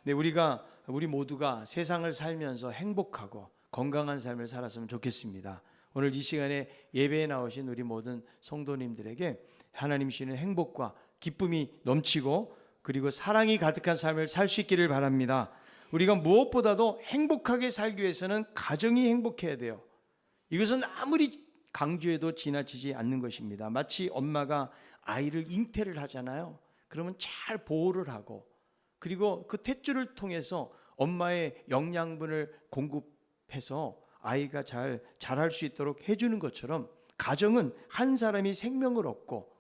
네, 우리 모두가 세상을 살면서 행복하고 건강한 삶을 살았으면 좋겠습니다. 오늘 이 시간에 예배에 나오신 우리 모든 성도님들에게 하나님 주시는 행복과 기쁨이 넘치고 그리고 사랑이 가득한 삶을 살 수 있기를 바랍니다. 우리가 무엇보다도 행복하게 살기 위해서는 가정이 행복해야 돼요. 이것은 아무리 강조해도 지나치지 않는 것입니다. 마치 엄마가 아이를 잉태를 하잖아요. 그러면 잘 보호를 하고 그리고 그 탯줄을 통해서 엄마의 영양분을 공급해서 아이가 잘 자랄 수 있도록 해주는 것처럼 가정은 한 사람이 생명을 얻고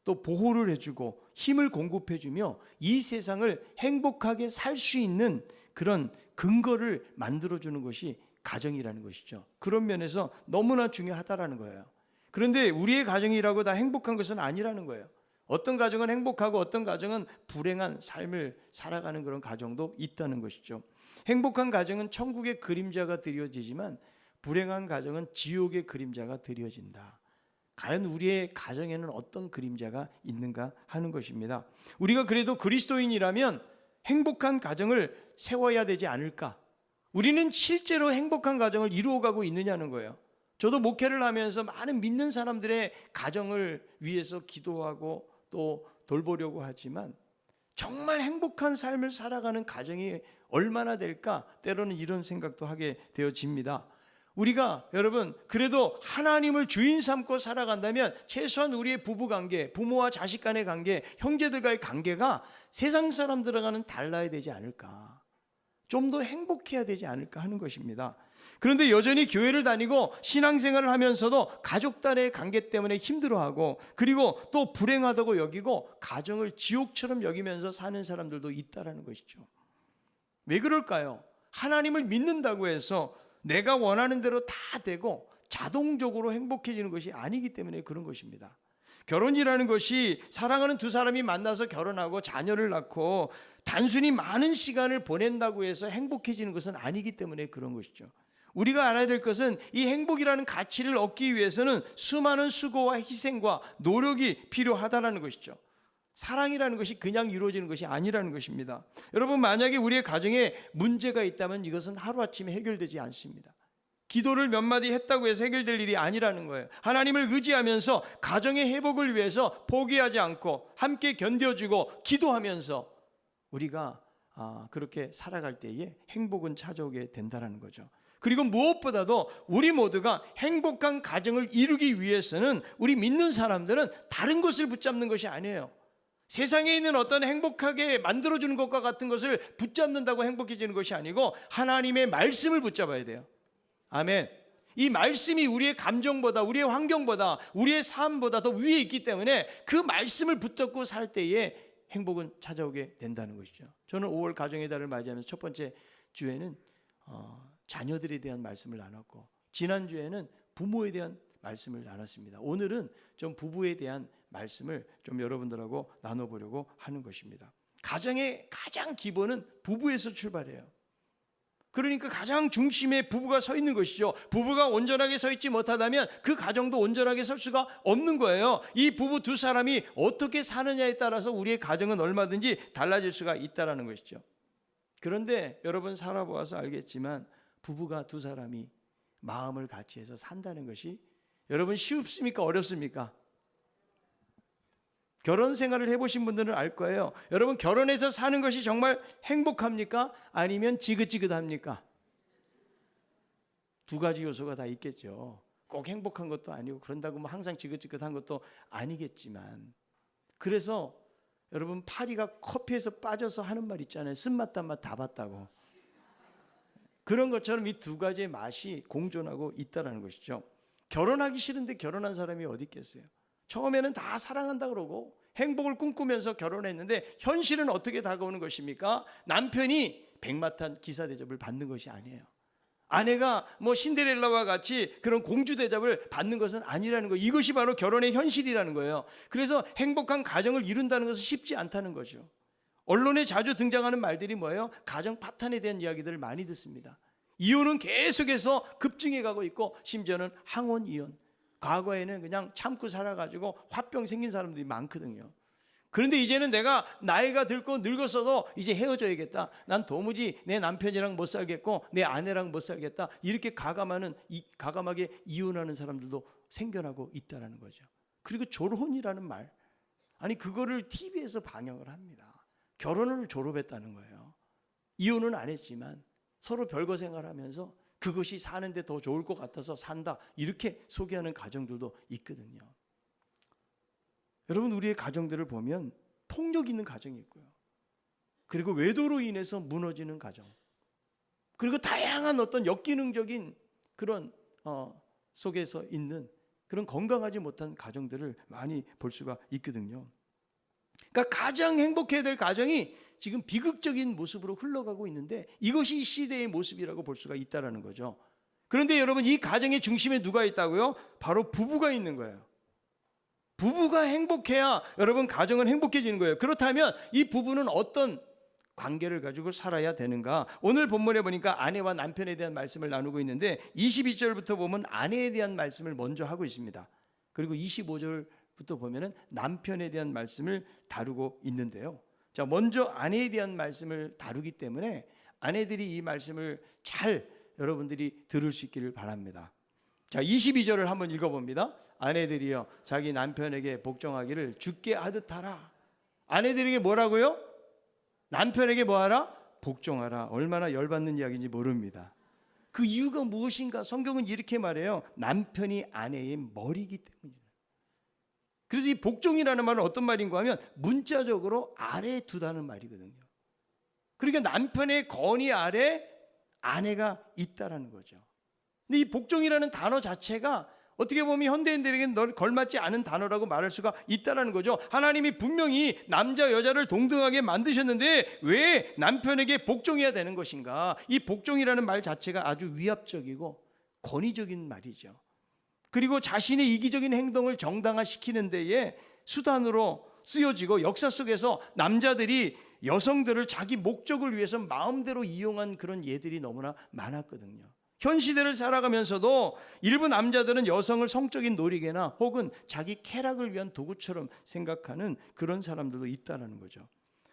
또 보호를 해주고 힘을 공급해주며 이 세상을 행복하게 살 수 있는 그런 근거를 만들어주는 것이 가정이라는 것이죠. 그런 면에서 너무나 중요하다라는 거예요. 그런데 우리의 가정이라고 다 행복한 것은 아니라는 거예요. 어떤 가정은 행복하고 어떤 가정은 불행한 삶을 살아가는 그런 가정도 있다는 것이죠. 행복한 가정은 천국의 그림자가 드려지지만 불행한 가정은 지옥의 그림자가 드려진다. 과연 우리의 가정에는 어떤 그림자가 있는가 하는 것입니다. 우리가 그래도 그리스도인이라면 행복한 가정을 세워야 되지 않을까? 우리는 실제로 행복한 가정을 이루어가고 있느냐는 거예요. 저도 목회를 하면서 많은 믿는 사람들의 가정을 위해서 기도하고 또 돌보려고 하지만 정말 행복한 삶을 살아가는 가정이 얼마나 될까? 때로는 이런 생각도 하게 되어집니다. 우리가 여러분 그래도 하나님을 주인 삼고 살아간다면 최소한 우리의 부부관계, 부모와 자식 간의 관계, 형제들과의 관계가 세상 사람들과는 달라야 되지 않을까? 좀 더 행복해야 되지 않을까 하는 것입니다. 그런데 여전히 교회를 다니고 신앙생활을 하면서도 가족 간의 관계 때문에 힘들어하고 그리고 또 불행하다고 여기고 가정을 지옥처럼 여기면서 사는 사람들도 있다라는 것이죠. 왜 그럴까요? 하나님을 믿는다고 해서 내가 원하는 대로 다 되고 자동적으로 행복해지는 것이 아니기 때문에 그런 것입니다. 결혼이라는 것이 사랑하는 두 사람이 만나서 결혼하고 자녀를 낳고 단순히 많은 시간을 보낸다고 해서 행복해지는 것은 아니기 때문에 그런 것이죠. 우리가 알아야 될 것은 이 행복이라는 가치를 얻기 위해서는 수많은 수고와 희생과 노력이 필요하다는 것이죠. 사랑이라는 것이 그냥 이루어지는 것이 아니라는 것입니다. 여러분 만약에 우리의 가정에 문제가 있다면 이것은 하루아침에 해결되지 않습니다. 기도를 몇 마디 했다고 해서 해결될 일이 아니라는 거예요. 하나님을 의지하면서 가정의 회복을 위해서 포기하지 않고 함께 견뎌주고 기도하면서 우리가 그렇게 살아갈 때에 행복은 찾아오게 된다는 거죠. 그리고 무엇보다도 우리 모두가 행복한 가정을 이루기 위해서는 우리 믿는 사람들은 다른 것을 붙잡는 것이 아니에요. 세상에 있는 어떤 행복하게 만들어주는 것과 같은 것을 붙잡는다고 행복해지는 것이 아니고 하나님의 말씀을 붙잡아야 돼요. 아멘. 이 말씀이 우리의 감정보다 우리의 환경보다 우리의 삶보다 더 위에 있기 때문에 그 말씀을 붙잡고 살 때에 행복은 찾아오게 된다는 것이죠. 저는 5월 가정의 달을 맞이하면서 첫 번째 주에는 자녀들에 대한 말씀을 나눴고 지난주에는 부모에 대한 말씀을 나눴습니다. 오늘은 좀 부부에 대한 말씀을 좀 여러분들하고 나눠보려고 하는 것입니다. 가정의 가장 기본은 부부에서 출발해요. 그러니까 가장 중심에 부부가 서 있는 것이죠. 부부가 온전하게 서 있지 못하다면 그 가정도 온전하게 설 수가 없는 거예요. 이 부부 두 사람이 어떻게 사느냐에 따라서 우리의 가정은 얼마든지 달라질 수가 있다는 것이죠. 그런데 여러분 살아보아서 알겠지만 부부가 두 사람이 마음을 같이 해서 산다는 것이 여러분 쉽습니까? 어렵습니까? 결혼 생활을 해보신 분들은 알 거예요. 여러분 결혼해서 사는 것이 정말 행복합니까? 아니면 지긋지긋합니까? 두 가지 요소가 다 있겠죠. 꼭 행복한 것도 아니고 그런다고 뭐 항상 지긋지긋한 것도 아니겠지만 그래서 여러분 파리가 커피에서 빠져서 하는 말 있잖아요. 쓴맛 단맛 다 봤다고. 그런 것처럼 이 두 가지의 맛이 공존하고 있다는 것이죠. 결혼하기 싫은데 결혼한 사람이 어디 있겠어요? 처음에는 다 사랑한다 그러고 행복을 꿈꾸면서 결혼했는데 현실은 어떻게 다가오는 것입니까? 남편이 백마탄 기사 대접을 받는 것이 아니에요. 아내가 뭐 신데렐라와 같이 그런 공주 대접을 받는 것은 아니라는 거예요. 이것이 바로 결혼의 현실이라는 거예요. 그래서 행복한 가정을 이룬다는 것은 쉽지 않다는 거죠. 언론에 자주 등장하는 말들이 뭐예요? 가정 파탄에 대한 이야기들을 많이 듣습니다. 이혼은 계속해서 급증해 가고 있고 심지어는 항원 이혼. 과거에는 그냥 참고 살아가지고 화병 생긴 사람들이 많거든요. 그런데 이제는 내가 나이가 들고 늙었어도 이제 헤어져야겠다. 난 도무지 내 남편이랑 못 살겠고 내 아내랑 못 살겠다. 이렇게 가감하게 이혼하는 사람들도 생겨나고 있다는 거죠. 그리고 졸혼이라는 말, 아니 그거를 TV에서 방영을 합니다. 결혼을 졸업했다는 거예요. 이혼은 안 했지만 서로 별거 생활하면서 그것이 사는데 더 좋을 것 같아서 산다, 이렇게 소개하는 가정들도 있거든요. 여러분, 우리의 가정들을 보면 폭력 있는 가정이 있고요, 그리고 외도로 인해서 무너지는 가정, 그리고 다양한 어떤 역기능적인 그런 속에서 있는 그런 건강하지 못한 가정들을 많이 볼 수가 있거든요. 그러니까 가장 행복해야 될 가정이 지금 비극적인 모습으로 흘러가고 있는데, 이것이 이 시대의 모습이라고 볼 수가 있다는 거죠. 그런데 여러분, 이 가정의 중심에 누가 있다고요? 바로 부부가 있는 거예요. 부부가 행복해야 여러분 가정은 행복해지는 거예요. 그렇다면 이 부부는 어떤 관계를 가지고 살아야 되는가? 오늘 본문에 보니까 아내와 남편에 대한 말씀을 나누고 있는데 22절부터 보면 아내에 대한 말씀을 먼저 하고 있습니다. 그리고 25절부터 보면은 남편에 대한 말씀을 다루고 있는데요. 자, 먼저 아내에 대한 말씀을 다루기 때문에 아내들이 이 말씀을 잘 여러분들이 들을 수 있기를 바랍니다. 자, 22절을 한번 읽어봅니다. 아내들이여 자기 남편에게 복종하기를 주께 하듯 하라. 아내들에게 뭐라고요? 남편에게 뭐하라? 복종하라. 얼마나 열받는 이야기인지 모릅니다. 그 이유가 무엇인가? 성경은 이렇게 말해요. 남편이 아내의 머리이기 때문이다. 그래서 이 복종이라는 말은 어떤 말인가 하면 문자적으로 아래에 두다는 말이거든요. 그러니까 남편의 건의 아래 아내가 있다라는 거죠. 근데 이 복종이라는 단어 자체가 어떻게 보면 현대인들에게는 널 걸맞지 않은 단어라고 말할 수가 있다는 거죠. 하나님이 분명히 남자 여자를 동등하게 만드셨는데 왜 남편에게 복종해야 되는 것인가? 이 복종이라는 말 자체가 아주 위압적이고 권위적인 말이죠. 그리고 자신의 이기적인 행동을 정당화시키는 데에 수단으로 쓰여지고, 역사 속에서 남자들이 여성들을 자기 목적을 위해서 마음대로 이용한 그런 예들이 너무나 많았거든요. 현 시대를 살아가면서도 일부 남자들은 여성을 성적인 놀이개나 혹은 자기 쾌락을 위한 도구처럼 생각하는 그런 사람들도 있다는 거죠.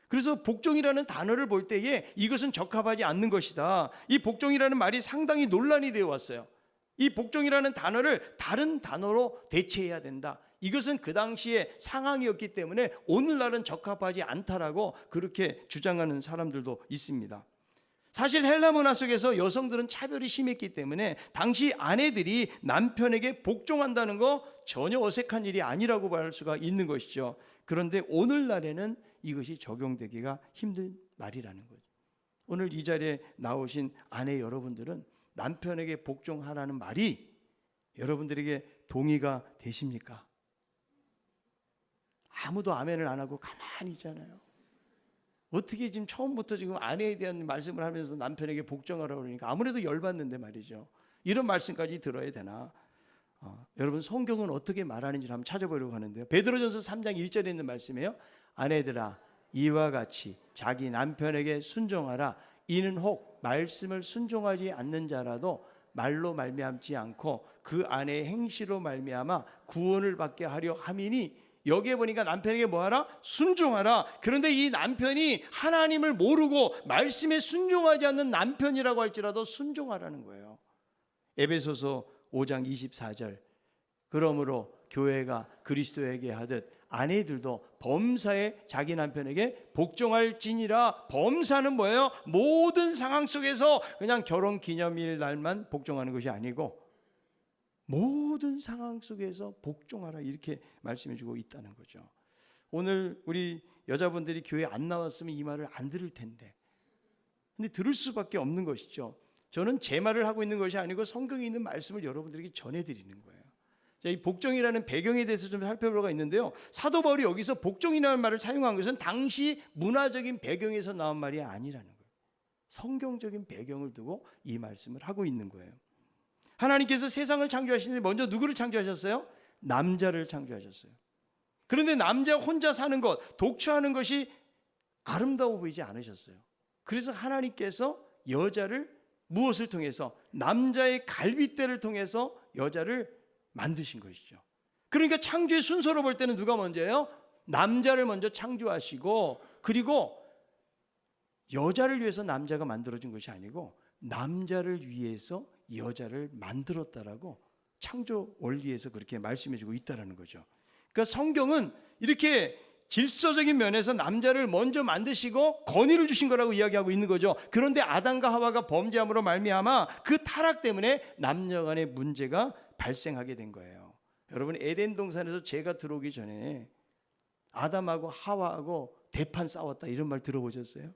그래서 복종이라는 단어를 볼 때에 이것은 적합하지 않는 것이다. 이 복종이라는 말이 상당히 논란이 되어 왔어요. 이 복종이라는 단어를 다른 단어로 대체해야 된다. 이것은 그 당시의 상황이었기 때문에 오늘날은 적합하지 않다라고 그렇게 주장하는 사람들도 있습니다. 사실 헬라 문화 속에서 여성들은 차별이 심했기 때문에 당시 아내들이 남편에게 복종한다는 거 전혀 어색한 일이 아니라고 말 수가 있는 것이죠. 그런데 오늘날에는 이것이 적용되기가 힘든 말이라는 거죠. 오늘 이 자리에 나오신 아내 여러분들은 남편에게 복종하라는 말이 여러분들에게 동의가 되십니까? 아무도 아멘을 안 하고 가만히 있잖아요. 어떻게 지금 처음부터 지금 아내에 대한 말씀을 하면서 남편에게 복종하라고 그러니까 아무래도 열받는데 말이죠. 이런 말씀까지 들어야 되나? 여러분, 성경은 어떻게 말하는지를 한번 찾아보려고 하는데요. 베드로전서 3장 1절에 있는 말씀이에요. 아내들아, 이와 같이 자기 남편에게 순종하라. 이는 혹 말씀을 순종하지 않는 자라도 말로 말미암지 않고 그 아내의 행실로 말미암아 구원을 받게 하려 함이니, 여기에 보니까 남편에게 뭐하라? 순종하라. 그런데 이 남편이 하나님을 모르고 말씀에 순종하지 않는 남편이라고 할지라도 순종하라는 거예요. 에베소서 5장 24절. 그러므로 교회가 그리스도에게 하듯 아내들도 범사에 자기 남편에게 복종할지니라. 범사는 뭐예요? 모든 상황 속에서 그냥 결혼 기념일 날만 복종하는 것이 아니고 모든 상황 속에서 복종하라, 이렇게 말씀해 주고 있다는 거죠. 오늘 우리 여자분들이 교회 안 나왔으면 이 말을 안 들을 텐데, 근데 들을 수밖에 없는 것이죠. 저는 제 말을 하고 있는 것이 아니고 성경에 있는 말씀을 여러분들에게 전해드리는 거예요. 자, 이 복종이라는 배경에 대해서 좀 살펴보려고 있는데요. 사도 바울이 여기서 복종이라는 말을 사용한 것은 당시 문화적인 배경에서 나온 말이 아니라는 거예요. 성경적인 배경을 두고 이 말씀을 하고 있는 거예요. 하나님께서 세상을 창조하시는데 먼저 누구를 창조하셨어요? 남자를 창조하셨어요. 그런데 남자 혼자 사는 것, 독처하는 것이 아름다워 보이지 않으셨어요. 그래서 하나님께서 여자를 무엇을 통해서? 남자의 갈빗대를 통해서 여자를 만드신 것이죠. 그러니까 창조의 순서로 볼 때는 누가 먼저예요? 남자를 먼저 창조하시고, 그리고 여자를 위해서 남자가 만들어진 것이 아니고 남자를 위해서 여자를 만들었다라고 창조 원리에서 그렇게 말씀해주고 있다라는 거죠. 그러니까 성경은 이렇게 질서적인 면에서 남자를 먼저 만드시고 권위를 주신 거라고 이야기하고 있는 거죠. 그런데 아담과 하와가 범죄함으로 말미암아 그 타락 때문에 남녀 간의 문제가 발생하게 된 거예요. 여러분, 에덴 동산에서 죄가 들어오기 전에 아담하고 하와하고 대판 싸웠다, 이런 말 들어보셨어요?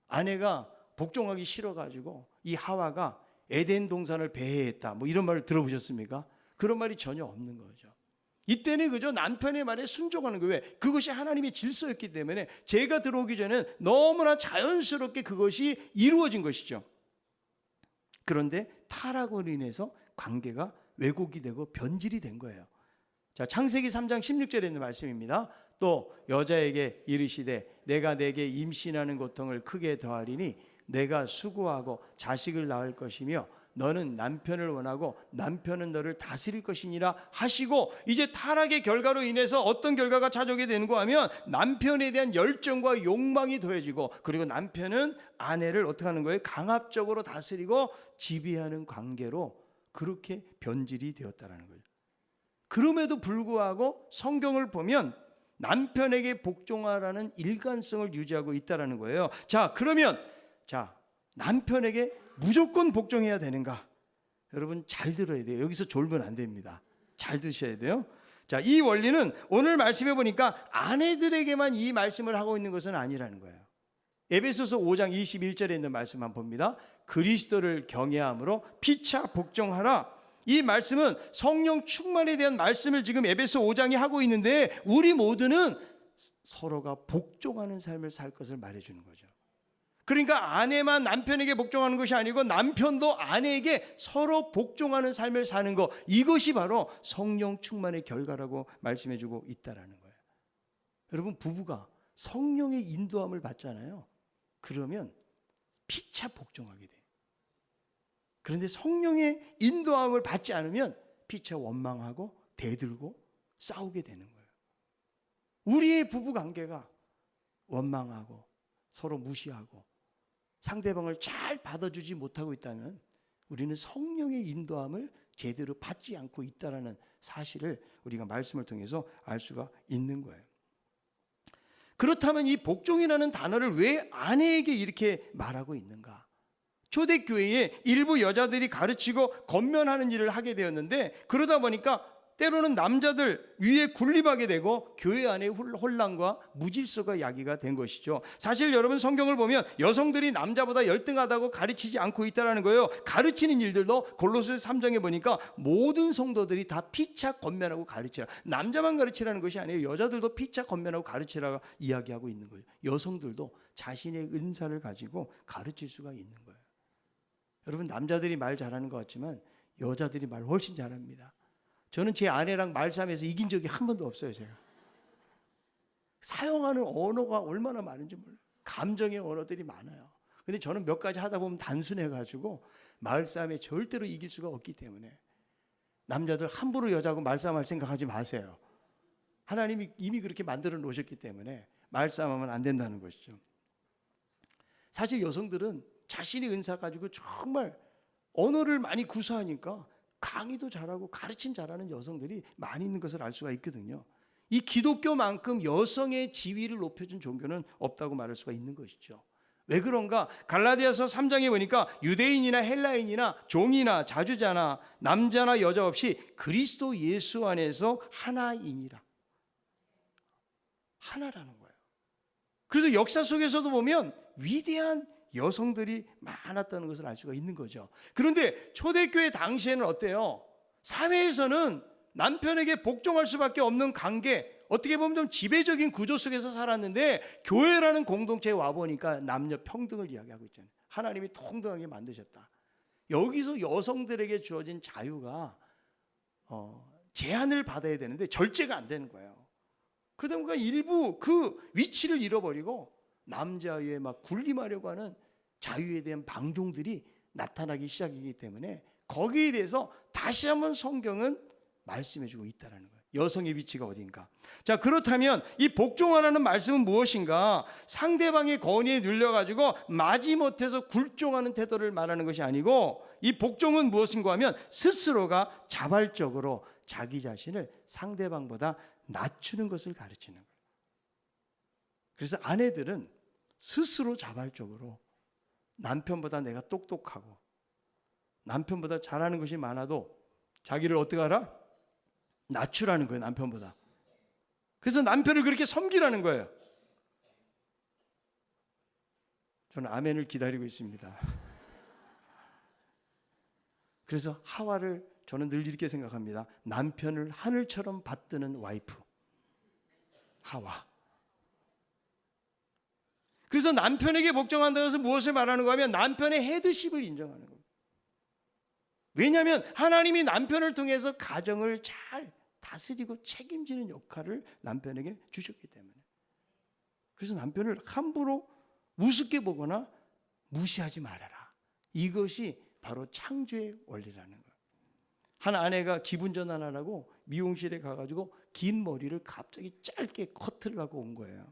아내가 복종하기 싫어가지고 이 하와가 에덴 동산을 배회했다, 뭐 이런 말을 들어보셨습니까? 그런 말이 전혀 없는 거죠. 이때는 그저 남편의 말에 순종하는 거예요. 왜? 그것이 하나님의 질서였기 때문에 죄가 들어오기 전에는 너무나 자연스럽게 그것이 이루어진 것이죠. 그런데 타락으로 인해서 관계가 왜곡이 되고 변질이 된 거예요. 자, 창세기 3장 16절에 있는 말씀입니다. 또 여자에게 이르시되 내가 내게 임신하는 고통을 크게 더하리니 내가 수고하고 자식을 낳을 것이며 너는 남편을 원하고 남편은 너를 다스릴 것이니라 하시고, 이제 타락의 결과로 인해서 어떤 결과가 찾아오게 되는가 하면 남편에 대한 열정과 욕망이 더해지고, 그리고 남편은 아내를 어떻게 하는 거예요? 강압적으로 다스리고 지배하는 관계로 그렇게 변질이 되었다는 거예요. 그럼에도 불구하고 성경을 보면 남편에게 복종하라는 일관성을 유지하고 있다는 거예요. 자, 그러면 남편에게 무조건 복종해야 되는가? 여러분 잘 들어야 돼요. 여기서 졸면 안 됩니다. 잘 드셔야 돼요. 자, 이 원리는 오늘 말씀해 보니까 아내들에게만 이 말씀을 하고 있는 것은 아니라는 거예요. 에베소서 5장 21절에 있는 말씀 한번 봅니다. 그리스도를 경외함으로 피차 복종하라. 이 말씀은 성령 충만에 대한 말씀을 지금 에베소 5장이 하고 있는데, 우리 모두는 서로가 복종하는 삶을 살 것을 말해주는 거죠. 그러니까 아내만 남편에게 복종하는 것이 아니고 남편도 아내에게 서로 복종하는 삶을 사는 것, 이것이 바로 성령 충만의 결과라고 말씀해주고 있다는 거예요. 여러분, 부부가 성령의 인도함을 받잖아요. 그러면 피차 복종하게 돼요. 그런데 성령의 인도함을 받지 않으면 피차 원망하고 대들고 싸우게 되는 거예요. 우리의 부부 관계가 원망하고 서로 무시하고 상대방을 잘 받아주지 못하고 있다면 우리는 성령의 인도함을 제대로 받지 않고 있다는 사실을 우리가 말씀을 통해서 알 수가 있는 거예요. 그렇다면 이 복종이라는 단어를 왜 아내에게 이렇게 말하고 있는가? 초대교회에 일부 여자들이 가르치고 권면하는 일을 하게 되었는데, 그러다 보니까 때로는 남자들 위에 군림하게 되고 교회 안에 혼란과 무질서가 야기가 된 것이죠. 사실 여러분, 성경을 보면 여성들이 남자보다 열등하다고 가르치지 않고 있다는 거예요. 가르치는 일들도 골로새 3장에 보니까 모든 성도들이 다 피차 권면하고 가르치라. 남자만 가르치라는 것이 아니에요. 여자들도 피차 권면하고 가르치라고 이야기하고 있는 거예요. 여성들도 자신의 은사를 가지고 가르칠 수가 있는 거예요. 여러분, 남자들이 말 잘하는 것 같지만 여자들이 말 훨씬 잘합니다. 저는 제 아내랑 말싸움에서 이긴 적이 한 번도 없어요. 제가 사용하는 언어가 얼마나 많은지 몰라요. 감정의 언어들이 많아요. 근데 저는 몇 가지 하다 보면 단순해가지고 말싸움에 절대로 이길 수가 없기 때문에 남자들 함부로 여자하고 말싸움할 생각하지 마세요. 하나님이 이미 그렇게 만들어 놓으셨기 때문에 말싸움하면 안 된다는 것이죠. 사실 여성들은 자신의 은사 가지고 정말 언어를 많이 구사하니까 강의도 잘하고 가르침 잘하는 여성들이 많이 있는 것을 알 수가 있거든요. 이 기독교만큼 여성의 지위를 높여준 종교는 없다고 말할 수가 있는 것이죠. 왜 그런가? 갈라디아서 3장에 보니까 유대인이나 헬라인이나 종이나 자주자나 남자나 여자 없이 그리스도 예수 안에서 하나이니라. 하나라는 거예요. 그래서 역사 속에서도 보면 위대한 여성들이 많았다는 것을 알 수가 있는 거죠. 그런데 초대교회 당시에는 어때요? 사회에서는 남편에게 복종할 수밖에 없는 관계, 어떻게 보면 좀 지배적인 구조 속에서 살았는데, 교회라는 공동체에 와보니까 남녀 평등을 이야기하고 있잖아요. 하나님이 동등하게 만드셨다. 여기서 여성들에게 주어진 자유가 제한을 받아야 되는데 절제가 안 되는 거예요. 그러다 보니까 일부 그 위치를 잃어버리고 남자에 막 군림하려고 하는 자유에 대한 방종들이 나타나기 시작이기 때문에 거기에 대해서 다시 한번 성경은 말씀해주고 있다는 거예요. 여성의 위치가 어딘가? 자, 그렇다면 이 복종하라는 말씀은 무엇인가? 상대방의 권위에 눌려가지고 마지못해서 굴종하는 태도를 말하는 것이 아니고, 이 복종은 무엇인가 하면 스스로가 자발적으로 자기 자신을 상대방보다 낮추는 것을 가르치는 거예요. 그래서 아내들은 스스로 자발적으로 남편보다 내가 똑똑하고 남편보다 잘하는 것이 많아도 자기를 어떻게 하라? 낮추라는 거예요, 남편보다. 그래서 남편을 그렇게 섬기라는 거예요. 저는 아멘을 기다리고 있습니다. 그래서 하와를 저는 늘 이렇게 생각합니다. 남편을 하늘처럼 받드는 와이프, 하와. 그래서 남편에게 복종한다고 해서 무엇을 말하는가 하면 남편의 헤드십을 인정하는 겁니다. 왜냐하면 하나님이 남편을 통해서 가정을 잘 다스리고 책임지는 역할을 남편에게 주셨기 때문에. 그래서 남편을 함부로 우습게 보거나 무시하지 말아라. 이것이 바로 창조의 원리라는 거예요. 한 아내가 기분 전환하라고 미용실에 가가지고 긴 머리를 갑자기 짧게 커트를 하고 온 거예요.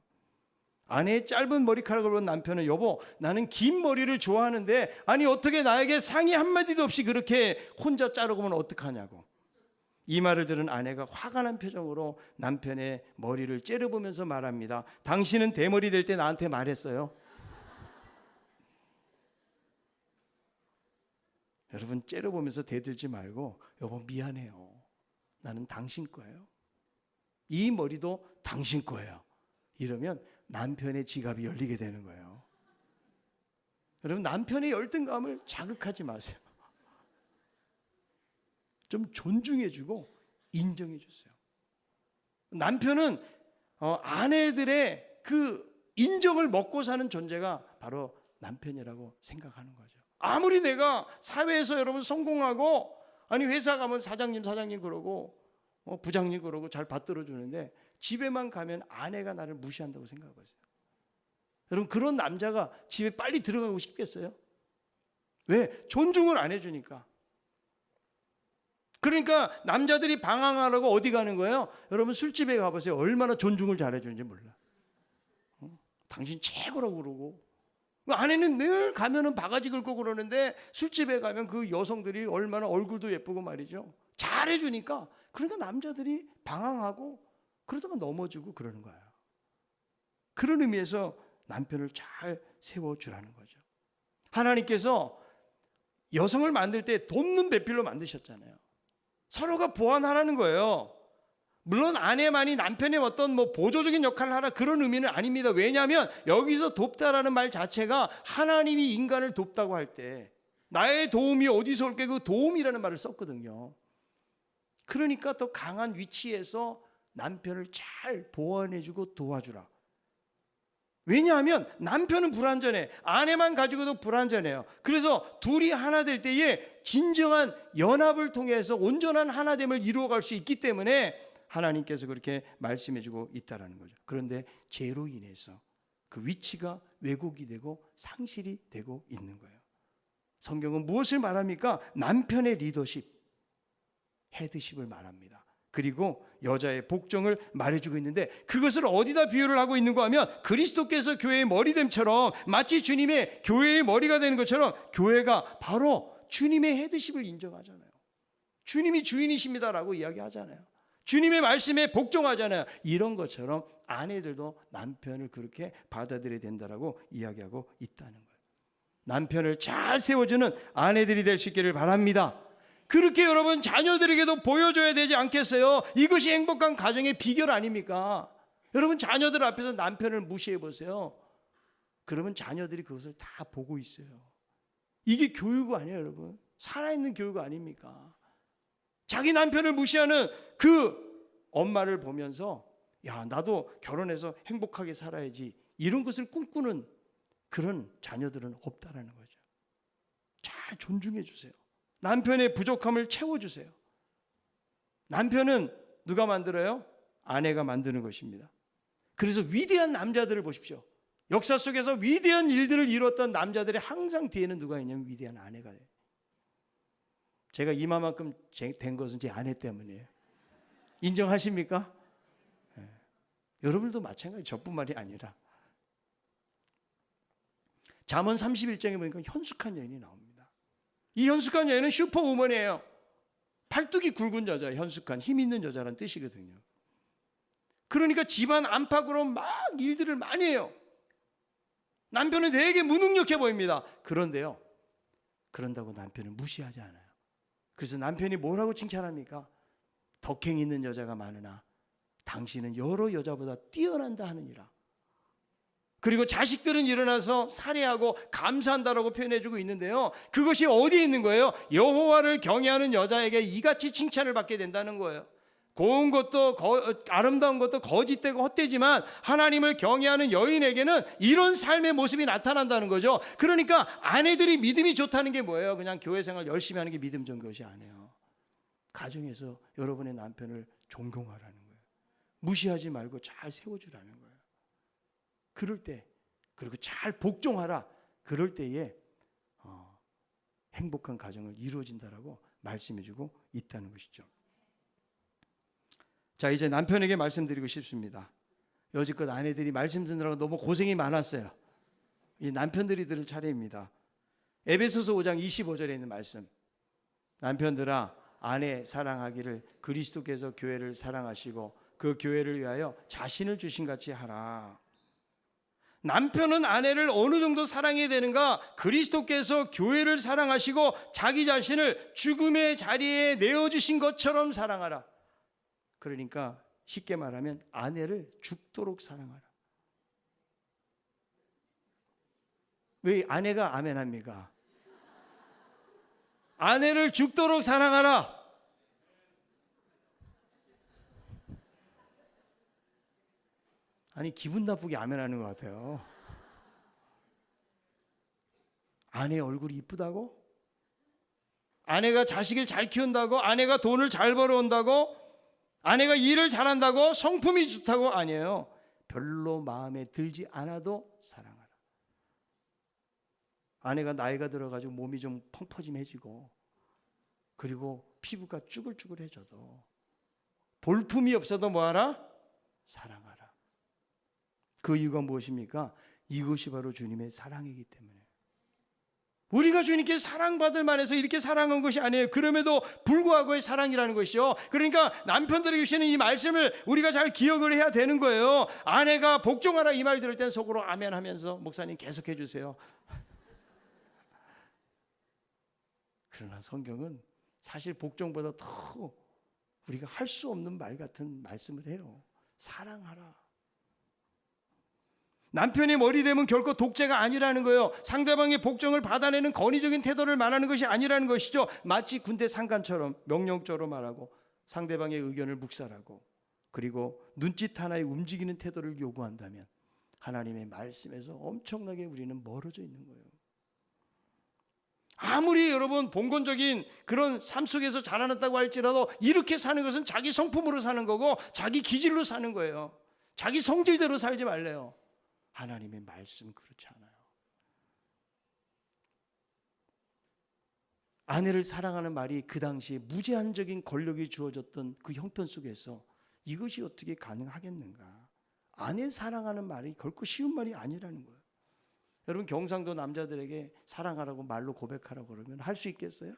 아내의 짧은 머리카락을 본 남편은, 여보, 나는 긴 머리를 좋아하는데 아니 어떻게 나에게 상의 한마디도 없이 그렇게 혼자 자르고 오면 어떡하냐고. 이 말을 들은 아내가 화가 난 표정으로 남편의 머리를 째려보면서 말합니다. 당신은 대머리 될 때 나한테 말했어요. 여러분, 째려보면서 대들지 말고, 여보 미안해요, 나는 당신 거예요, 이 머리도 당신 거예요, 이러면 남편의 지갑이 열리게 되는 거예요. 여러분, 남편의 열등감을 자극하지 마세요. 좀 존중해주고 인정해주세요. 남편은 아내들의 그 인정을 먹고 사는 존재가 바로 남편이라고 생각하는 거죠. 아무리 내가 사회에서 여러분 성공하고, 아니 회사 가면 사장님 그러고 부장님 그러고 잘 받들어 주는데 집에만 가면 아내가 나를 무시한다고 생각하세요. 여러분, 그런 남자가 집에 빨리 들어가고 싶겠어요? 왜? 존중을 안 해주니까. 그러니까 남자들이 방황하라고 어디 가는 거예요? 여러분, 술집에 가보세요. 얼마나 존중을 잘해주는지 몰라. 당신 최고라고 그러고. 아내는 늘 가면은 바가지 긁고 그러는데 술집에 가면 그 여성들이 얼마나 얼굴도 예쁘고 말이죠, 잘해주니까. 그러니까 남자들이 방황하고 그러다가 넘어지고 그러는 거예요. 그런 의미에서 남편을 잘 세워주라는 거죠. 하나님께서 여성을 만들 때 돕는 배필로 만드셨잖아요. 서로가 보완하라는 거예요. 물론 아내만이 남편의 어떤 보조적인 역할을 하라, 그런 의미는 아닙니다. 왜냐하면 여기서 돕다라는 말 자체가 하나님이 인간을 돕다고 할 때 나의 도움이 어디서 올게, 그 도움이라는 말을 썼거든요. 그러니까 더 강한 위치에서 남편을 잘 보완해주고 도와주라. 왜냐하면 남편은 불완전해, 아내만 가지고도 불완전해요. 그래서 둘이 하나 될 때에 진정한 연합을 통해서 온전한 하나됨을 이루어갈 수 있기 때문에 하나님께서 그렇게 말씀해주고 있다는 거죠. 그런데 죄로 인해서 그 위치가 왜곡이 되고 상실이 되고 있는 거예요. 성경은 무엇을 말합니까? 남편의 리더십, 헤드십을 말합니다. 그리고 여자의 복종을 말해주고 있는데, 그것을 어디다 비유를 하고 있는가 하면 그리스도께서 교회의 머리됨처럼, 마치 주님의 교회의 머리가 되는 것처럼 교회가 바로 주님의 헤드십을 인정하잖아요. 주님이 주인이십니다라고 이야기하잖아요. 주님의 말씀에 복종하잖아요. 이런 것처럼 아내들도 남편을 그렇게 받아들여야 된다라고 이야기하고 있다는 거예요. 남편을 잘 세워주는 아내들이 될 수 있기를 바랍니다. 그렇게 여러분 자녀들에게도 보여줘야 되지 않겠어요? 이것이 행복한 가정의 비결 아닙니까? 여러분, 자녀들 앞에서 남편을 무시해 보세요. 그러면 자녀들이 그것을 다 보고 있어요. 이게 교육 아니에요, 여러분. 살아있는 교육 아닙니까? 자기 남편을 무시하는 그 엄마를 보면서, 야, 나도 결혼해서 행복하게 살아야지, 이런 것을 꿈꾸는 그런 자녀들은 없다라는 거죠. 잘 존중해 주세요. 남편의 부족함을 채워주세요. 남편은 누가 만들어요? 아내가 만드는 것입니다. 그래서 위대한 남자들을 보십시오. 역사 속에서 위대한 일들을 이뤘던 남자들의 항상 뒤에는 누가 있냐면 위대한 아내가 돼요. 제가 이마만큼 된 것은 제 아내 때문이에요. 인정하십니까? 네. 여러분도 마찬가지, 저뿐만이 아니라. 잠언 31장에 보니까 현숙한 여인이 나옵니다. 이 현숙한 여인은 슈퍼우먼이에요. 팔뚝이 굵은 여자, 현숙한 힘 있는 여자란 뜻이거든요. 그러니까 집안 안팎으로 막 일들을 많이 해요. 남편은 되게 무능력해 보입니다. 그런데요, 그런다고 남편을 무시하지 않아요. 그래서 남편이 뭐라고 칭찬합니까? 덕행 있는 여자가 많으나 당신은 여러 여자보다 뛰어난다 하느니라. 그리고 자식들은 일어나서 살해하고 감사한다라고 표현해주고 있는데요, 그것이 어디에 있는 거예요? 여호와를 경외하는 여자에게 이같이 칭찬을 받게 된다는 거예요. 고운 것도 아름다운 것도 거짓되고 헛되지만 하나님을 경외하는 여인에게는 이런 삶의 모습이 나타난다는 거죠. 그러니까 아내들이 믿음이 좋다는 게 뭐예요? 그냥 교회 생활 열심히 하는 게 믿음 좋은 것이 아니에요. 가정에서 여러분의 남편을 존경하라는 거예요. 무시하지 말고 잘 세워주라는 거예요. 그럴 때, 그리고 잘 복종하라. 그럴 때에 행복한 가정을 이루어진다라고 말씀해주고 있다는 것이죠. 자, 이제 남편에게 말씀드리고 싶습니다. 여지껏 아내들이 말씀 듣느라고 너무 고생이 많았어요. 이 남편들이 들을 차례입니다. 에베소서 5장 25절에 있는 말씀. 남편들아, 아내 사랑하기를 그리스도께서 교회를 사랑하시고 그 교회를 위하여 자신을 주신 같이 하라. 남편은 아내를 어느 정도 사랑해야 되는가? 그리스도께서 교회를 사랑하시고 자기 자신을 죽음의 자리에 내어주신 것처럼 사랑하라. 그러니까 쉽게 말하면 아내를 죽도록 사랑하라. 왜 아내가 아멘합니까? 아내를 죽도록 사랑하라. 아니, 기분 나쁘게 아멘하는 것 같아요. 아내 얼굴이 이쁘다고? 아내가 자식을 잘 키운다고? 아내가 돈을 잘 벌어온다고? 아내가 일을 잘한다고? 성품이 좋다고? 아니에요. 별로 마음에 들지 않아도 사랑하라. 아내가 나이가 들어가지고 몸이 좀 펑퍼짐해지고, 그리고 피부가 쭈글쭈글해져도 볼품이 없어도 뭐하라? 사랑하라. 그 이유가 무엇입니까? 이것이 바로 주님의 사랑이기 때문에. 우리가 주님께 사랑받을 만해서 이렇게 사랑한 것이 아니에요. 그럼에도 불구하고의 사랑이라는 것이죠. 그러니까 남편들에게 주시는 이 말씀을 우리가 잘 기억을 해야 되는 거예요. 아내가 복종하라 이 말 들을 땐 속으로 아멘 하면서 목사님 계속해 주세요. 그러나 성경은 사실 복종보다 더 우리가 할 수 없는 말 같은 말씀을 해요. 사랑하라. 남편이 머리 대면 결코 독재가 아니라는 거예요. 상대방의 복종을 받아내는 권위적인 태도를 말하는 것이 아니라는 것이죠. 마치 군대 상관처럼 명령조로 말하고 상대방의 의견을 묵살하고, 그리고 눈짓 하나에 움직이는 태도를 요구한다면 하나님의 말씀에서 엄청나게 우리는 멀어져 있는 거예요. 아무리 여러분 봉건적인 그런 삶 속에서 자라났다고 할지라도 이렇게 사는 것은 자기 성품으로 사는 거고 자기 기질로 사는 거예요. 자기 성질대로 살지 말래요. 하나님의 말씀 그렇지 않아요. 아내를 사랑하는 말이 그 당시에 무제한적인 권력이 주어졌던 그 형편 속에서 이것이 어떻게 가능하겠는가? 아내 사랑하는 말이 결코 쉬운 말이 아니라는 거예요. 여러분, 경상도 남자들에게 사랑하라고 말로 고백하라고 그러면 할 수 있겠어요?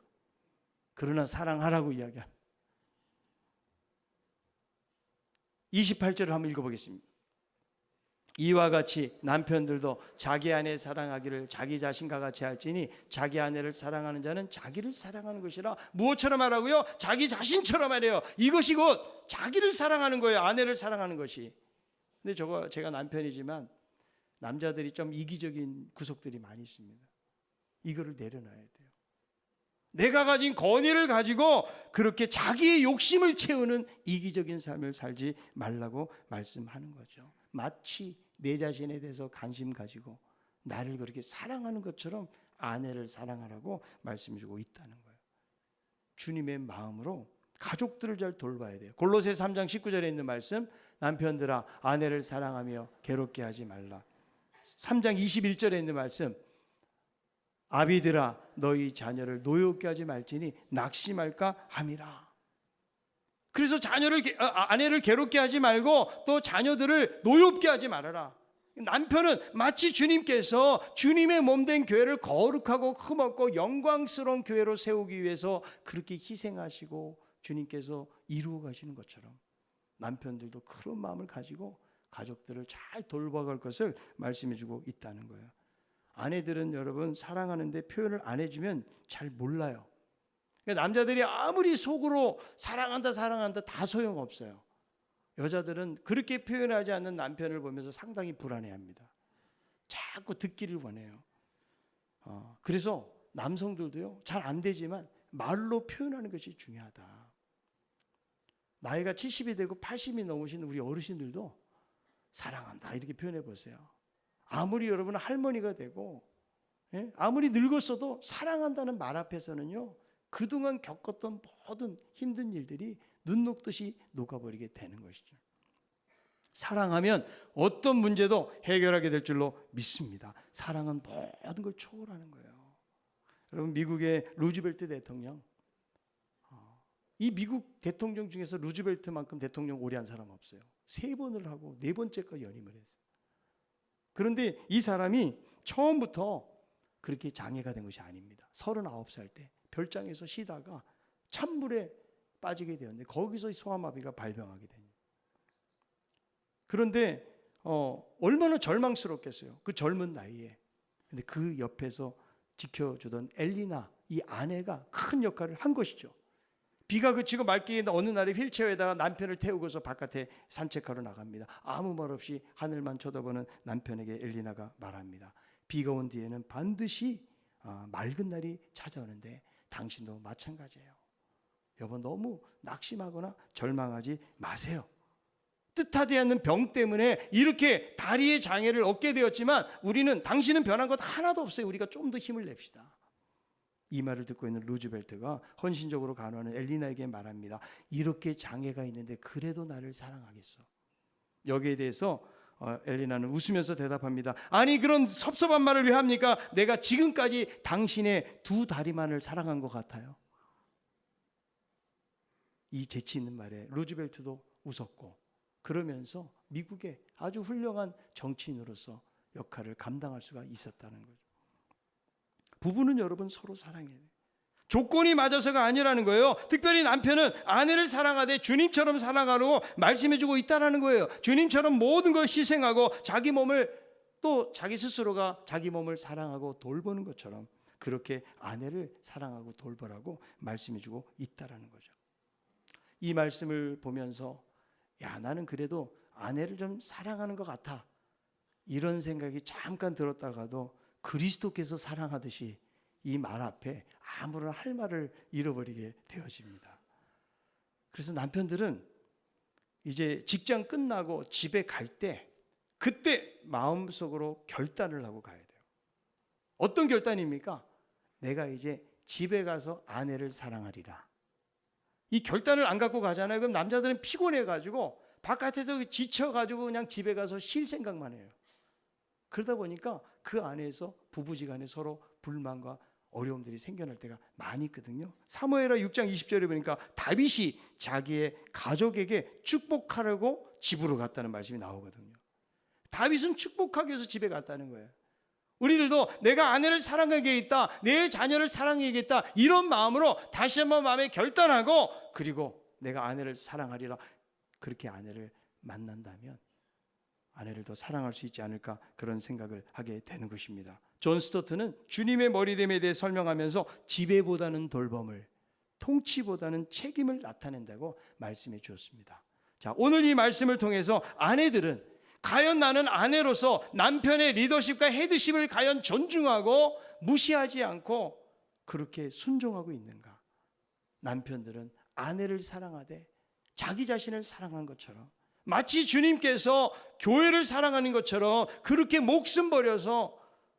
그러나 사랑하라고 이야기합니다. 28절을 한번 읽어보겠습니다. 이와 같이 남편들도 자기 아내 사랑하기를 자기 자신과 같이 할지니 자기 아내를 사랑하는 자는 자기를 사랑하는 것이라. 무엇처럼 하라고요? 자기 자신처럼 하래요. 이것이 곧 자기를 사랑하는 거예요. 아내를 사랑하는 것이. 근데 제가 남편이지만 남자들이 좀 이기적인 구석들이 많이 있습니다. 이거를 내려놔야 돼요. 내가 가진 권위를 가지고 그렇게 자기의 욕심을 채우는 이기적인 삶을 살지 말라고 말씀하는 거죠. 마치 내 자신에 대해서 관심 가지고 나를 그렇게 사랑하는 것처럼 아내를 사랑하라고 말씀해주고 있다는 거예요. 주님의 마음으로 가족들을 잘 돌봐야 돼요. 골로새 3장 19절에 있는 말씀, 남편들아 아내를 사랑하며 괴롭게 하지 말라. 3장 21절에 있는 말씀, 아비들아 너희 자녀를 노엽게 하지 말지니 낙심할까 함이라. 그래서 아내를 괴롭게 하지 말고 또 자녀들을 노엽게 하지 말아라. 남편은 마치 주님께서 주님의 몸된 교회를 거룩하고 흠없고 영광스러운 교회로 세우기 위해서 그렇게 희생하시고 주님께서 이루어 가시는 것처럼 남편들도 그런 마음을 가지고 가족들을 잘 돌봐갈 것을 말씀해 주고 있다는 거예요. 아내들은 여러분 사랑하는데 표현을 안 해주면 잘 몰라요. 그러니까 남자들이 아무리 속으로 사랑한다 다 소용없어요. 여자들은 그렇게 표현하지 않는 남편을 보면서 상당히 불안해합니다. 자꾸 듣기를 원해요. 그래서 남성들도요, 잘 안 되지만 말로 표현하는 것이 중요하다. 나이가 70이 되고 80이 넘으신 우리 어르신들도 사랑한다 이렇게 표현해 보세요. 아무리 여러분은 할머니가 되고 아무리 늙었어도 사랑한다는 말 앞에서는요, 그동안 겪었던 모든 힘든 일들이 눈 녹듯이 녹아버리게 되는 것이죠. 사랑하면 어떤 문제도 해결하게 될 줄로 믿습니다. 사랑은 모든 걸 초월하는 거예요. 여러분, 미국의 루즈벨트 대통령, 이 미국 대통령 중에서 루즈벨트만큼 대통령 오래 한 사람 없어요. 3번을 하고 4번째까지 연임을 했어요. 그런데 이 사람이 처음부터 그렇게 장애가 된 것이 아닙니다. 39살 때 별장에서 쉬다가 찬물에 빠지게 되었는데 거기서 소아마비가 발병하게 됩니다. 그런데 얼마나 절망스럽겠어요. 그 젊은 나이에. 근데 그 옆에서 지켜주던 엘리나, 이 아내가 큰 역할을 한 것이죠. 비가 그치고 맑게 어느 날에 휠체어에다가 남편을 태우고서 바깥에 산책하러 나갑니다. 아무 말 없이 하늘만 쳐다보는 남편에게 엘리나가 말합니다. 비가 온 뒤에는 반드시 맑은 날이 찾아오는데 당신도 마찬가지예요. 여보, 너무 낙심하거나 절망하지 마세요. 뜻하지 않는 병 때문에 이렇게 다리의 장애를 얻게 되었지만 당신은 변한 것 하나도 없어요. 우리가 좀 더 힘을 냅시다. 이 말을 듣고 있는 루즈벨트가 헌신적으로 간호하는 엘리나에게 말합니다. 이렇게 장애가 있는데 그래도 나를 사랑하겠어. 여기에 대해서 엘리나는 웃으면서 대답합니다. 아니, 그런 섭섭한 말을 왜 합니까? 내가 지금까지 당신의 2 다리만을 사랑한 것 같아요. 이 재치 있는 말에 루즈벨트도 웃었고, 그러면서 미국의 아주 훌륭한 정치인으로서 역할을 감당할 수가 있었다는 거죠. 부부는 여러분 서로 사랑해야 돼요. 조건이 맞아서가 아니라는 거예요. 특별히 남편은 아내를 사랑하되 주님처럼 사랑하라고 말씀해주고 있다는 거예요. 주님처럼 모든 걸 희생하고 자기 스스로가 자기 몸을 사랑하고 돌보는 것처럼 그렇게 아내를 사랑하고 돌보라고 말씀해주고 있다는 거죠. 이 말씀을 보면서 나는 그래도 아내를 좀 사랑하는 것 같아, 이런 생각이 잠깐 들었다가도 그리스도께서 사랑하듯이 이 말 앞에 아무런 할 말을 잃어버리게 되어집니다. 그래서 남편들은 이제 직장 끝나고 집에 갈 때 그때 마음속으로 결단을 하고 가야 돼요. 어떤 결단입니까? 내가 이제 집에 가서 아내를 사랑하리라. 이 결단을 안 갖고 가잖아요. 그럼 남자들은 피곤해가지고 바깥에서 지쳐가지고 그냥 집에 가서 쉴 생각만 해요. 그러다 보니까 그 안에서 부부지간에 서로 불만과 어려움들이 생겨날 때가 많이 있거든요. 사무엘하 6장 20절에 보니까 다윗이 자기의 가족에게 축복하려고 집으로 갔다는 말씀이 나오거든요. 다윗은 축복하기 위해서 집에 갔다는 거예요. 우리들도 내가 아내를 사랑하겠다, 내 자녀를 사랑하겠다, 이런 마음으로 다시 한번 마음에 결단하고, 그리고 내가 아내를 사랑하리라, 그렇게 아내를 만난다면 아내를 더 사랑할 수 있지 않을까, 그런 생각을 하게 되는 것입니다. 존 스토트는 주님의 머리됨에 대해 설명하면서 지배보다는 돌봄을, 통치보다는 책임을 나타낸다고 말씀해 주었습니다. 자, 오늘 이 말씀을 통해서 아내들은 과연 나는 아내로서 남편의 리더십과 헤드십을 과연 존중하고 무시하지 않고 그렇게 순종하고 있는가? 남편들은 아내를 사랑하되 자기 자신을 사랑한 것처럼, 마치 주님께서 교회를 사랑하는 것처럼 그렇게 목숨 버려서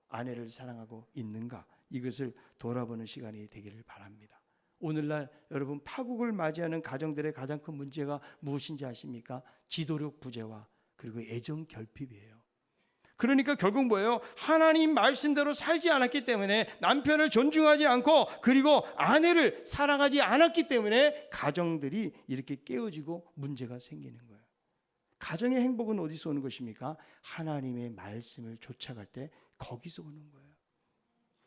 아내를 사랑하고 있는가? 이것을 돌아보는 시간이 되기를 바랍니다. 오늘날 여러분, 파국을 맞이하는 가정들의 가장 큰 문제가 무엇인지 아십니까? 지도력 부재와 그리고 애정 결핍이에요. 그러니까 결국 뭐예요? 하나님 말씀대로 살지 않았기 때문에, 남편을 존중하지 않고 그리고 아내를 사랑하지 않았기 때문에 가정들이 이렇게 깨어지고 문제가 생기는 거예요. 가정의 행복은 어디서 오는 것입니까? 하나님의 말씀을 쫓아갈 때 거기서 오는 거예요.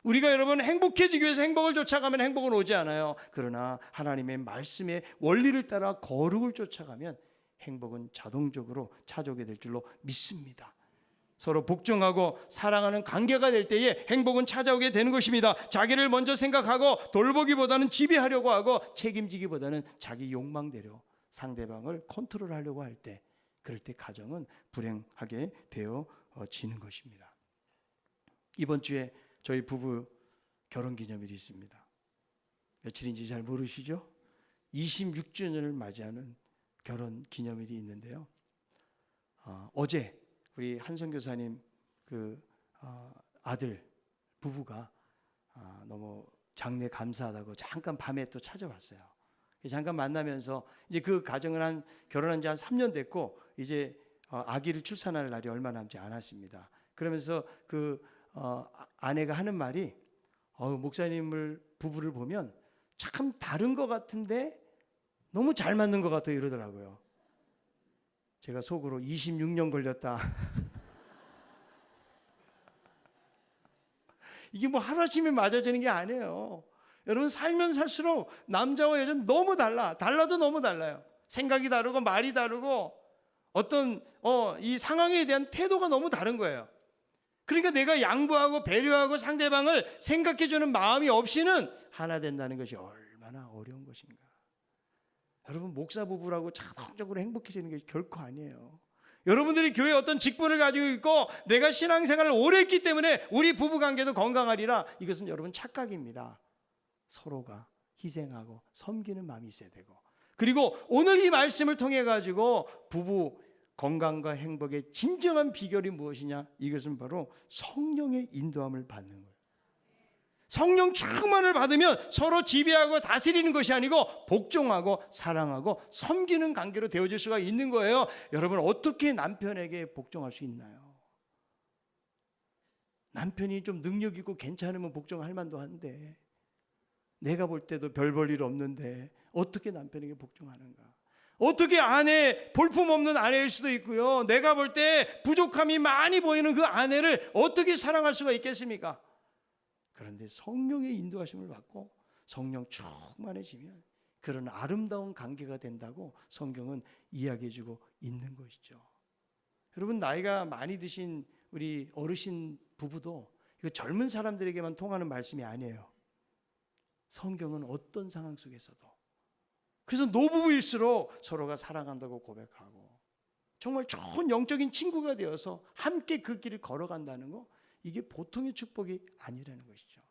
우리가 여러분 행복해지기 위해서 행복을 쫓아가면 행복은 오지 않아요. 그러나 하나님의 말씀의 원리를 따라 거룩을 쫓아가면 행복은 자동적으로 찾아오게 될 줄로 믿습니다. 서로 복종하고 사랑하는 관계가 될 때에 행복은 찾아오게 되는 것입니다. 자기를 먼저 생각하고 돌보기보다는 지배하려고 하고 책임지기보다는 자기 욕망대로 상대방을 컨트롤하려고 할 때, 그럴 때 가정은 불행하게 되어지는 것입니다. 이번 주에 저희 부부 결혼기념일이 있습니다. 며칠인지 잘 모르시죠? 26주년을 맞이하는 결혼기념일이 있는데요. 어제 우리 한선교사님 아들 부부가 너무 장례 감사하다고 잠깐 밤에 또 찾아왔어요. 잠깐 만나면서 이제 그 가정을 결혼한 지 한 3년 됐고 이제 아기를 출산할 날이 얼마 남지 않았습니다. 그러면서 아내가 하는 말이 목사님을 부부를 보면 참 다른 것 같은데 너무 잘 맞는 것 같아요 이러더라고요. 제가 속으로 26년 걸렸다. 이게 뭐 하루아침에 맞아지는 게 아니에요. 여러분 살면 살수록 남자와 여자는 너무 달라도 너무 달라요. 생각이 다르고 말이 다르고 어떤 이 상황에 대한 태도가 너무 다른 거예요. 그러니까 내가 양보하고 배려하고 상대방을 생각해주는 마음이 없이는 하나 된다는 것이 얼마나 어려운 것인가. 여러분 목사 부부라고 자동적으로 행복해지는 게 결코 아니에요. 여러분들이 교회에 어떤 직분을 가지고 있고 내가 신앙생활을 오래 했기 때문에 우리 부부관계도 건강하리라, 이것은 여러분 착각입니다. 서로가 희생하고 섬기는 마음이 있어야 되고, 그리고 오늘 이 말씀을 통해 가지고 부부 건강과 행복의 진정한 비결이 무엇이냐? 이것은 바로 성령의 인도함을 받는 거예요. 성령 충만을 받으면 서로 지배하고 다스리는 것이 아니고 복종하고 사랑하고 섬기는 관계로 되어질 수가 있는 거예요. 여러분 어떻게 남편에게 복종할 수 있나요? 남편이 좀 능력 있고 괜찮으면 복종할 만도 한데, 내가 볼 때도 별 볼 일 없는데 어떻게 남편에게 복종하는가? 어떻게 볼품없는 아내일 수도 있고요, 내가 볼 때 부족함이 많이 보이는 그 아내를 어떻게 사랑할 수가 있겠습니까? 그런데 성령의 인도하심을 받고 성령 충만해지면 그런 아름다운 관계가 된다고 성경은 이야기해주고 있는 것이죠. 여러분 나이가 많이 드신 우리 어르신 부부도 이거 젊은 사람들에게만 통하는 말씀이 아니에요. 성경은 어떤 상황 속에서도, 그래서 노부부일수록 서로가 사랑한다고 고백하고 정말 좋은 영적인 친구가 되어서 함께 그 길을 걸어간다는 거, 이게 보통의 축복이 아니라는 것이죠.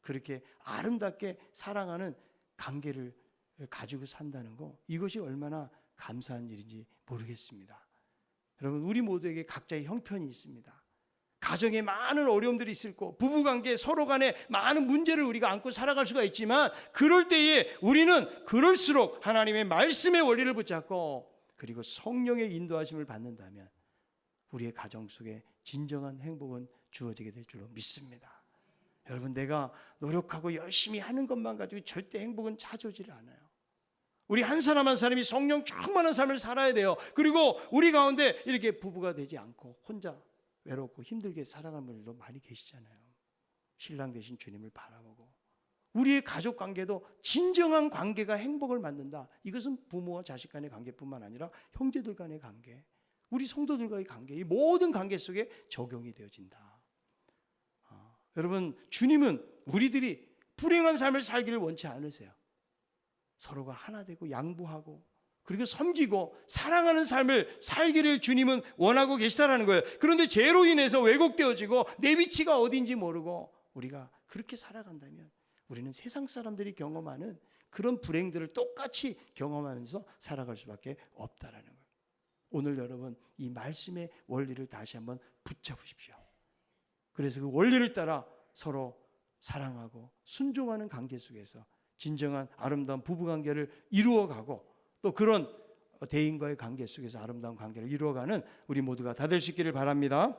그렇게 아름답게 사랑하는 관계를 가지고 산다는 거, 이것이 얼마나 감사한 일인지 모르겠습니다. 여러분 우리 모두에게 각자의 형편이 있습니다. 가정에 많은 어려움들이 있을 거고 부부관계 서로 간에 많은 문제를 우리가 안고 살아갈 수가 있지만, 그럴 때에 우리는 그럴수록 하나님의 말씀의 원리를 붙잡고 그리고 성령의 인도하심을 받는다면 우리의 가정 속에 진정한 행복은 주어지게 될 줄로 믿습니다. 여러분 내가 노력하고 열심히 하는 것만 가지고 절대 행복은 찾아오지를 않아요. 우리 한 사람 한 사람이 성령 충만한 삶을 살아야 돼요. 그리고 우리 가운데 이렇게 부부가 되지 않고 혼자 외롭고 힘들게 살아가는 분들도 많이 계시잖아요. 신랑 되신 주님을 바라보고 우리의 가족 관계도 진정한 관계가 행복을 만든다. 이것은 부모와 자식 간의 관계뿐만 아니라 형제들 간의 관계, 우리 성도들과의 관계, 이 모든 관계 속에 적용이 되어진다. 여러분 주님은 우리들이 불행한 삶을 살기를 원치 않으세요. 서로가 하나 되고 양보하고 그리고 섬기고 사랑하는 삶을 살기를 주님은 원하고 계시다라는 거예요. 그런데 죄로 인해서 왜곡되어지고 내 위치가 어딘지 모르고 우리가 그렇게 살아간다면 우리는 세상 사람들이 경험하는 그런 불행들을 똑같이 경험하면서 살아갈 수밖에 없다라는 거예요. 오늘 여러분 이 말씀의 원리를 다시 한번 붙잡으십시오. 그래서 그 원리를 따라 서로 사랑하고 순종하는 관계 속에서 진정한 아름다운 부부관계를 이루어가고 또 그런 대인과의 관계 속에서 아름다운 관계를 이루어가는 우리 모두가 다 될 수 있기를 바랍니다.